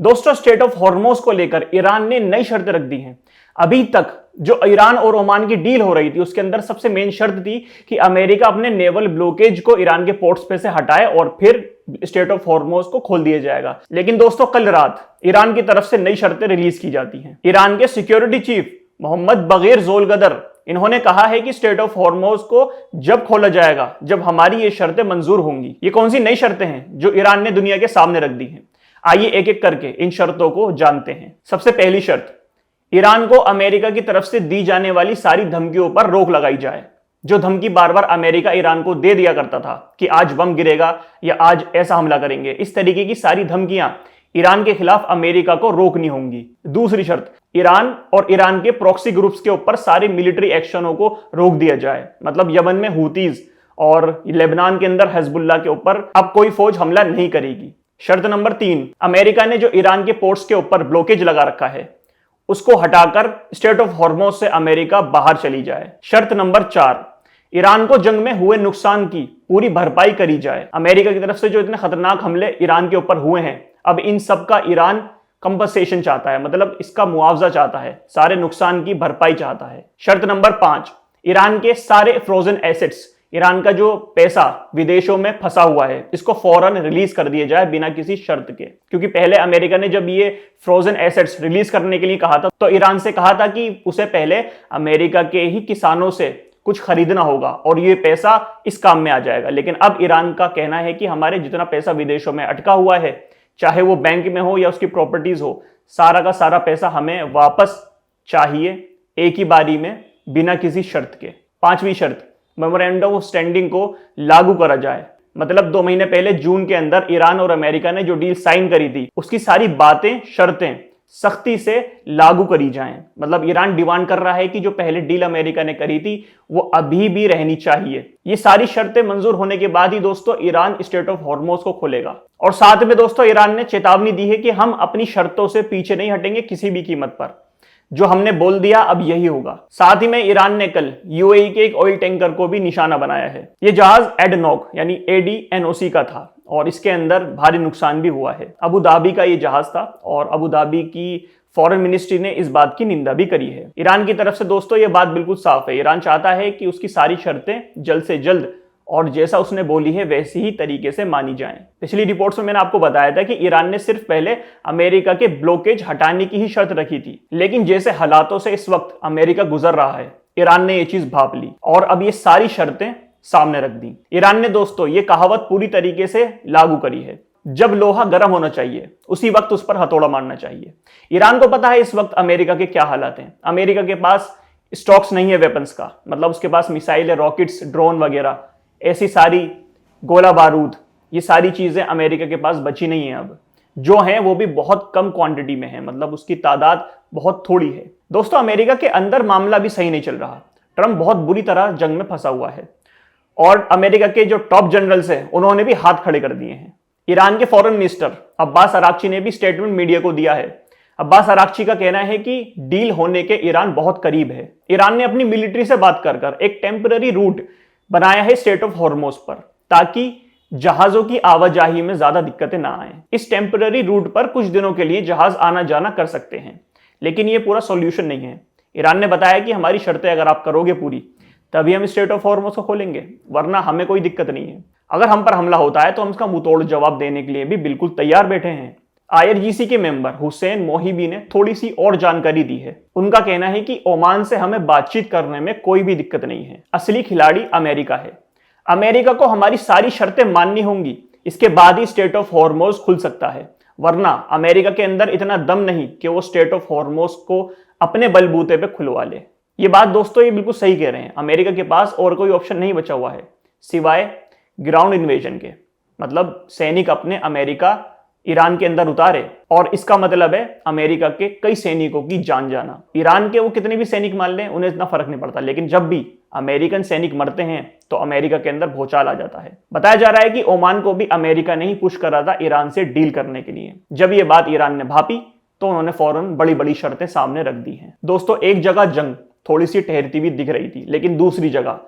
दोस्तों, state of Hormuz को लेकर ईरान ने नई शर्तें रख दी हैं। अभी तक जो ईरान और ओमान की डील हो रही थी उसके अंदर सबसे मेन शर्त थी कि अमेरिका अपने नेवल ब्लॉकेज को ईरान के पोर्ट्स पे से हटाए और फिर स्टेट ऑफ हॉर्मोज को खोल दिया जाएगा। लेकिन दोस्तों, कल रात ईरान की तरफ से नई शर्तें रिलीज की जाती हैं। ईरान के सिक्योरिटी चीफ मोहम्मद बगैर जोलगदर इन्होंने कहा है कि स्टेट ऑफ हॉर्मोज को जब खोला जाएगा जब हमारी ये शर्तें मंजूर होंगी। ये कौन सी नई शर्तें हैं जो ईरान ने दुनिया के सामने रख दी हैं? आइए एक एक करके इन शर्तों को जानते हैं। सबसे पहली शर्त, ईरान को अमेरिका की तरफ से दी जाने वाली सारी धमकियों पर रोक लगाई जाए। जो धमकी बार बार अमेरिका ईरान को दे दिया करता था कि आज बम गिरेगा या आज ऐसा हमला करेंगे, इस तरीके की सारी धमकियां ईरान के खिलाफ अमेरिका को रोकनी होंगी। दूसरी शर्त, ईरान और ईरान के प्रॉक्सी ग्रुप्स के ऊपर सारे मिलिट्री एक्शनों को रोक दिया जाए। मतलब यमन में हूतीज और लेबनान के अंदर हिजबुल्लाह के ऊपर अब कोई फौज हमला नहीं करेगी। शर्त नंबर 3, अमेरिका ने जो ईरान के पोर्ट्स के ऊपर ब्लॉकेज लगा रखा है उसको हटाकर स्टेट ऑफ हॉर्मोज से अमेरिका बाहर चली जाए। शर्त नंबर 4, ईरान को जंग में हुए नुकसान की पूरी भरपाई करी जाए। अमेरिका की तरफ से जो इतने खतरनाक हमले ईरान के ऊपर हुए हैं, अब इन सब का ईरान कंपनसेशन चाहता है, मतलब इसका मुआवजा चाहता है, सारे नुकसान की भरपाई चाहता है। शर्त नंबर 5, ईरान के सारे फ्रोजन एसेट्स, ईरान का जो पैसा विदेशों में फंसा हुआ है, इसको फौरन रिलीज कर दिया जाए बिना किसी शर्त के। क्योंकि पहले अमेरिका ने जब ये फ्रोजन एसेट्स रिलीज करने के लिए कहा था तो ईरान से कहा था कि उसे पहले अमेरिका के ही किसानों से कुछ खरीदना होगा और ये पैसा इस काम में आ जाएगा। लेकिन अब ईरान का कहना है कि हमारे जितना पैसा विदेशों में अटका हुआ है, चाहे वो बैंक में हो या उसकी प्रॉपर्टीज हो, सारा का सारा पैसा हमें वापस चाहिए एक ही बारी में बिना किसी शर्त के। 5वीं शर्त, मेमोरेंडम ऑफ स्टैंडिंग को लागू करा जाए। मतलब 2 महीने पहले जून के अंदर ईरान और अमेरिका ने जो डील साइन करी थी उसकी सारी बातें, शर्तें सख्ती से लागू करी जाएं। मतलब ईरान डिमांड कर रहा है कि जो पहले डील अमेरिका ने करी थी वो अभी भी रहनी चाहिए। ये सारी शर्तें मंजूर होने के बाद ही दोस्तों ईरान स्टेट ऑफ हॉर्मोज को खोलेगा। और साथ में दोस्तों ईरान ने चेतावनी दी है कि हम अपनी शर्तों से पीछे नहीं हटेंगे किसी भी कीमत पर। जो हमने बोल दिया अब यही होगा। साथ ही में ईरान ने कल यूएई के एक ऑयल टैंकर को भी निशाना बनाया है। ये जहाज एडनॉक यानी ADNOC का था और इसके अंदर भारी नुकसान भी हुआ है। अबू धाबी का ये जहाज था और अबू धाबी की फॉरेन मिनिस्ट्री ने इस बात की निंदा भी करी है। ईरान की तरफ से दोस्तों ये बात बिल्कुल साफ है, ईरान चाहता है कि उसकी सारी शर्तें जल्द से जल्द और जैसा उसने बोली है वैसी ही तरीके से मानी जाएं। पिछली रिपोर्ट्स में मैंने आपको बताया था कि ईरान ने सिर्फ पहले अमेरिका के ब्लॉकेज हटाने की ही शर्त रखी थी, लेकिन जैसे हालातों से इस वक्त अमेरिका गुजर रहा है, ईरान ने ये चीज भाप ली और अब ये सारी शर्तें सामने रख दी। ईरान ने दोस्तों ये कहावत पूरी तरीके से लागू करी है, जब लोहा गर्म होना चाहिए उसी वक्त उस पर हथौड़ा मारना चाहिए। ईरान को पता है इस वक्त अमेरिका के क्या हालात हैं। अमेरिका के पास स्टॉक्स नहीं है वेपन्स का, मतलब उसके पास मिसाइल, रॉकेट्स, ड्रोन वगैरह ऐसी सारी गोला बारूद, ये सारी चीजें अमेरिका के पास बची नहीं है। अब जो हैं वो भी बहुत कम क्वांटिटी में है, मतलब उसकी तादाद बहुत थोड़ी है। दोस्तों, अमेरिका के अंदर मामला भी सही नहीं चल रहा। ट्रंप बहुत बुरी तरह जंग में फंसा हुआ है और अमेरिका के जो टॉप जनरल्स हैं उन्होंने भी हाथ खड़े कर दिए हैं। ईरान के फॉरेन मिनिस्टर अब्बास अराक्ची ने भी स्टेटमेंट मीडिया को दिया है। अब्बास अराक्ची का कहना है कि डील होने के ईरान बहुत करीब है। ईरान ने अपनी मिलिट्री से बात कर एक टेम्पररी रूट बनाया है स्टेट ऑफ हॉर्मोज पर, ताकि जहाजों की आवाजाही में ज्यादा दिक्कतें ना आए। इस टेम्पररी रूट पर कुछ दिनों के लिए जहाज आना जाना कर सकते हैं, लेकिन ये पूरा सॉल्यूशन नहीं है। ईरान ने बताया कि हमारी शर्तें अगर आप करोगे पूरी तभी हम स्टेट ऑफ हॉर्मोज को खोलेंगे, वरना हमें कोई दिक्कत नहीं है। अगर हम पर हमला होता है तो हम इसका मुंहतोड़ जवाब देने के लिए भी बिल्कुल तैयार बैठे हैं। IRGC के मेंबर हुसैन मोहिबी ने थोड़ी सी और जानकारी दी है। उनका कहना है कि ओमान से हमें बातचीत करने में कोई भी दिक्कत नहीं है, असली खिलाड़ी अमेरिका है। अमेरिका को हमारी सारी शर्तें माननी होंगी, इसके बाद ही स्टेट ऑफ हॉर्मोज खुल सकता है, वरना अमेरिका के अंदर इतना दम नहीं कि वो स्टेट ऑफ हॉर्मोज को अपने बलबूते पे खुलवा ले। ये बात दोस्तों ये बिल्कुल सही कह रहे हैं। अमेरिका के पास और कोई ऑप्शन नहीं बचा हुआ है सिवाय ग्राउंड इन्वेजन के, मतलब सैनिक अपने अमेरिका ईरान के अंदर उतारे और इसका मतलब है अमेरिका के कई सैनिकों की जान जाना। ईरान के वो कितने भी सैनिक मार लें उन्हें इतना फर्क नहीं पड़ता, लेकिन जब भी अमेरिकन सैनिक मरते हैं तो अमेरिका के अंदर भूचाल आ जाता है। बताया जा रहा है कि ओमान को भी अमेरिका ने ही पुश करा था ईरान से डील करने के लिए। जब ये बात ईरान ने भापी तो उन्होंने फौरन बड़ी बड़ी शर्तें सामने रख दी हैं। दोस्तों, एक जगह जंग थोड़ी सी ठहरती हुई दिख रही थी, लेकिन दूसरी जगह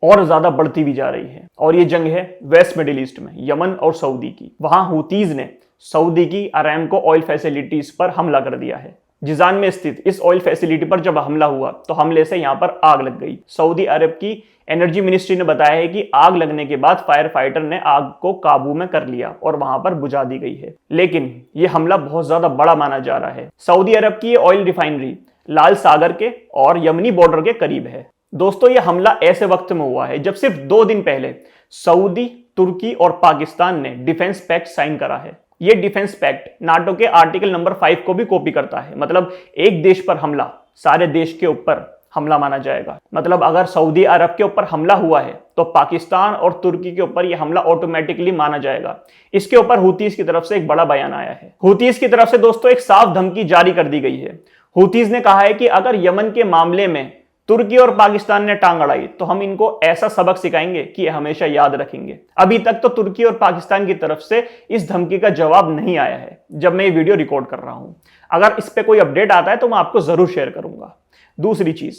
और ज्यादा बढ़ती भी जा रही है। और ये जंग है वेस्ट मिडिल ईस्ट में, यमन और सऊदी की। वहां हुतीज ने सऊदी की अरामको ऑयल फैसिलिटीज पर हमला कर दिया है। जिजान में स्थित इस ऑयल फैसिलिटी पर जब हमला हुआ तो हमले से यहां पर आग लग गई। सऊदी अरब की एनर्जी मिनिस्ट्री ने बताया है कि आग लगने के बाद फायर फाइटर ने आग को काबू में कर लिया और वहां पर बुझा दी गई है। लेकिन यह हमला बहुत ज्यादा बड़ा माना जा रहा है। सऊदी अरब की ऑयल रिफाइनरी लाल सागर के और यमनी बॉर्डर के करीब है। दोस्तों, यह हमला ऐसे वक्त में हुआ है जब सिर्फ 2 दिन पहले सऊदी, तुर्की और पाकिस्तान ने डिफेंस पैक्ट साइन करा है। यह डिफेंस पैक्ट नाटो के आर्टिकल नंबर 5 को भी कॉपी करता है। मतलब एक देश पर हमला सारे देश के ऊपर हमला माना जाएगा। मतलब अगर सऊदी अरब के ऊपर हमला हुआ है तो पाकिस्तान और तुर्की के ऊपर यह हमला ऑटोमेटिकली माना जाएगा। इसके ऊपर हुतीज की तरफ से एक बड़ा बयान आया है। हुतीज की तरफ से दोस्तों एक साफ धमकी जारी कर दी गई है। हुतीज ने कहा है कि अगर यमन के मामले में तुर्की और पाकिस्तान ने टांग अड़ाई तो हम इनको ऐसा सबक सिखाएंगे कि ये हमेशा याद रखेंगे। अभी तक तो तुर्की और पाकिस्तान की तरफ से इस धमकी का जवाब नहीं आया है जब मैं ये वीडियो रिकॉर्ड कर रहा हूं। अगर इस पे कोई अपडेट आता है तो मैं आपको जरूर शेयर करूंगा। दूसरी चीज,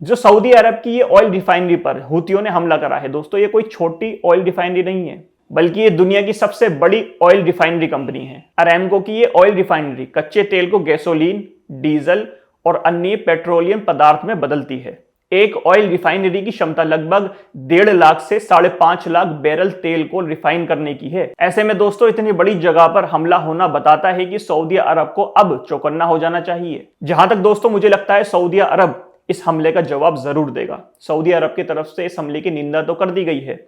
जो सऊदी अरब की ये ऑयल रिफाइनरी पर हुतियों ने हमला करा है दोस्तों, ये कोई छोटी ऑयल रिफाइनरी नहीं है, बल्कि ये दुनिया की सबसे बड़ी ऑयल रिफाइनरी कंपनी है। अरामको की ये ऑयल रिफाइनरी कच्चे तेल को गैसोलीन, डीजल और अन्य पेट्रोलियम पदार्थ में बदलती है। एक ऑयल रिफाइनरी की क्षमता लगभग 1.5 लाख से 5.5 लाख बैरल तेल को रिफाइन करने की है। ऐसे में दोस्तों इतनी बड़ी जगह पर हमला होना बताता है कि सऊदी अरब को अब चौकन्ना हो जाना चाहिए। जहां तक दोस्तों मुझे लगता है सऊदी अरब इस हमले का जवाब जरूर देगा। सऊदी अरब की तरफ से इस हमले की निंदा तो कर दी गई है,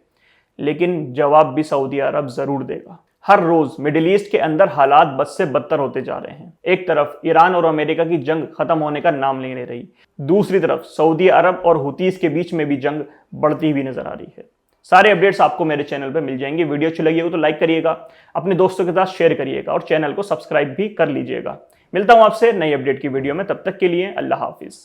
लेकिन जवाब भी सऊदी अरब जरूर देगा। हर रोज मिडिल ईस्ट के अंदर हालात बद से बदतर होते जा रहे हैं। एक तरफ ईरान और अमेरिका की जंग खत्म होने का नाम नहीं ले रही, दूसरी तरफ सऊदी अरब और हुतीज के बीच में भी जंग बढ़ती हुई नजर आ रही है। सारे अपडेट्स आपको मेरे चैनल पर मिल जाएंगे। वीडियो अच्छी लगी हो तो लाइक करिएगा, अपने दोस्तों के साथ शेयर करिएगा और चैनल को सब्सक्राइब भी कर लीजिएगा। मिलता हूं आपसे नई अपडेट की वीडियो में, तब तक के लिए अल्लाह हाफिज।